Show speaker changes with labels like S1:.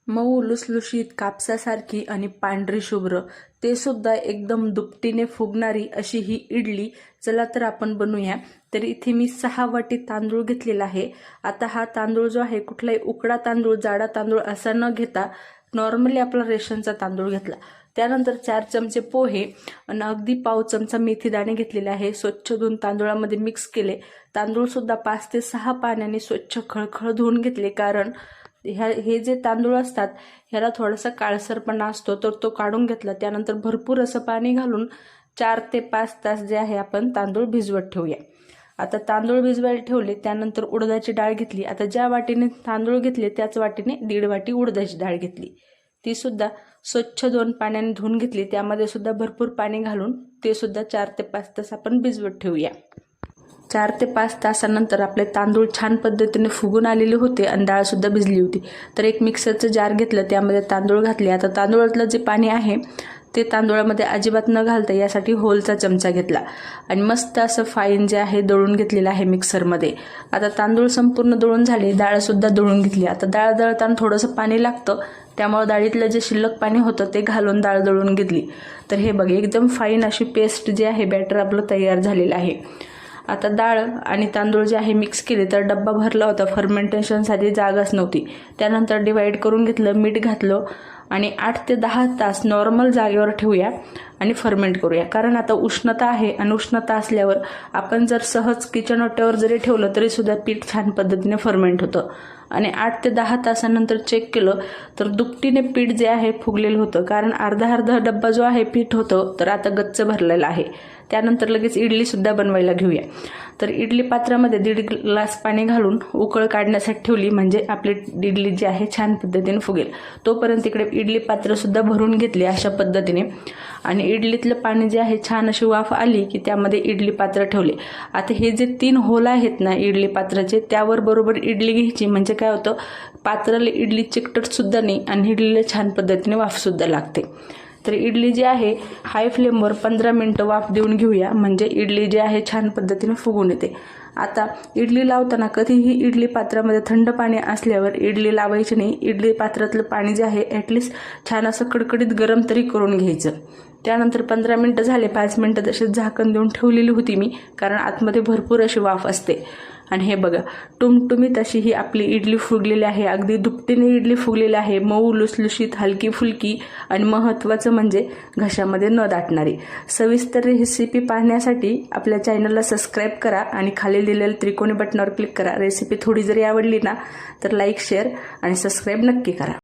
S1: मऊ लुसलुशीत कापसासारखी आणि पांढरी शुभ्र, ते सुद्धा एकदम दुपटीने फुगणारी अशी ही इडली. चला तर आपण बनवूया. तर इथे मी 6 वाटी तांदूळ घेतलेला आहे. आता हा तांदूळ जो आहे कुठलाही उकडा तांदूळ, जाडा तांदूळ असा न घेता नॉर्मली आपला रेशनचा तांदूळ घेतला. त्यानंतर 4 चमचे पोहे आणि अगदी पाव चमचा मेथी दाणे घेतलेले आहे. स्वच्छ धुवून तांदूळामध्ये मिक्स केले. तांदूळ सुद्धा 5 ते 6 पाण्याने स्वच्छ खळखळ धुवून घेतले, कारण हे जे तांदूळ असतात ह्याला थोडासा काळसरपणा असतो, तर तो काढून घेतला. त्यानंतर भरपूर असं पाणी घालून 4 ते 5 तास जे आहे आपण तांदूळ भिजवत ठेवूया. आता तांदूळ भिजवायला ठेवले. त्यानंतर उडदाची डाळ घेतली. आता ज्या वाटीने तांदूळ घेतले त्याच वाटीने 1.5 वाटी उडदाची डाळ घेतली. ती सुद्धा स्वच्छ 2 पाण्याने धुवून घेतली. त्यामध्ये सुद्धा भरपूर पाणी घालून ते सुद्धा 4 ते 5 तास आपण भिजवत ठेवूया. 4 ते 5 तासानंतर आपले तांदूळ छान पद्धतीने फुगून आलेले होते आणि डाळ सुद्धा भिजली होती. तर एक मिक्सरचं जार घेतलं, त्यामध्ये तांदूळ घातले. आता तांदूळातलं जे पाणी आहे ते तांदूळामध्ये अजिबात न घालता यासाठी होलचा चमचा घेतला आणि मस्त असं फाईन जे आहे दळून घेतलेलं आहे मिक्सरमध्ये. आता तांदूळ संपूर्ण दळून झाले, डाळ सुद्धा दळून घेतली. आता डाळ दळताना थोडंसं पाणी लागतं, त्यामुळे डाळीतलं जे शिल्लक पाणी होतं ते घालून डाळ दळून घेतली. तर हे बघा, एकदम फाईन अशी पेस्ट जे आहे, बॅटर आपलं तयार झालेलं आहे. आता डाळ आणि तांदूळ जे आहे मिक्स केले. तर डब्बा भरला होता, फर्मेंटेशनसाठी जागाच नव्हती. त्यानंतर डिवाइड करून घेतलं, मीठ घातलं आणि 8 ते 10 तास नॉर्मल जागेवर ठेवूया आणि फर्मेंट करूया. कारण आता उष्णता आहे आणि उष्णता असल्यावर आपण जर सहज किचन ओट्यावर जरी ठेवलं तरी सुद्धा पीठ छान पद्धतीने फर्मेंट होतं. आणि 8 ते 10 तासानंतर चेक केलं तर दुपटीने पीठ जे आहे फुगलेलं होतं, कारण अर्धा डब्बा जो आहे पीठ होतं तर आता गच्च भरलेला आहे. त्यानंतर लगेच इडली सुद्धा बनवायला घेऊया. तर इडली पात्रामध्ये 1.5 ग्लास पाणी घालून उकळ काढण्यासाठी ठेवली, म्हणजे आपली इडली जी आहे छान पद्धतीने फुगेल. तोपर्यंत इकडे इडली पात्र सुद्धा भरून घेतले अशा पद्धतीने. आणि इडलीतलं पाणी जे आहे छान अशी वाफ आली की त्यामध्ये इडली पात्र ठेवले. आता हे जे 3 होल आहेत ना इडली पात्राचे, त्यावर बरोबर इडली घ्यायची, म्हणजे काय होतं, पात्राला इडली चिकटत सुद्धा नाही आणि इडलीला छान पद्धतीने वाफ सुद्धा लागते. तर इडली जी आहे हाय फ्लेमवर 15 मिनिटं वाफ देऊन घेऊया, म्हणजे इडली जी आहे छान पद्धतीने फुगून येते. आता इडली लावताना कधीही इडली पात्रामध्ये थंड पाणी असल्यावर इडली लावायची नाही. इडली पात्रातलं पाणी जे आहे ॲटलिस्ट छान असं कडकडीत गरम तरी करून घ्यायचं. त्यानंतर 15 मिनिटं झाले, 5 मिनिटं तसेच झाकण देऊन ठेवलेली होती मी, कारण आतमध्ये भरपूर अशी वाफ असते. आणि हे बघा, टुमटुमीत अशी ही आपली इडली फुगलेली आहे. अगदी दुपटीने इडली फुगलेली आहे, मऊ लुसलुशीत, हलकी फुलकी आणि महत्त्वाचं म्हणजे घशामध्ये न दाटणारी. सविस्तर रेसिपी पाहण्यासाठी आपल्या चॅनलला सबस्क्राईब करा आणि खाली दिलेल्या त्रिकोणी बटनावर क्लिक करा. रेसिपी थोडी जरी आवडली ना तर लाईक, शेअर आणि सबस्क्राईब नक्की करा.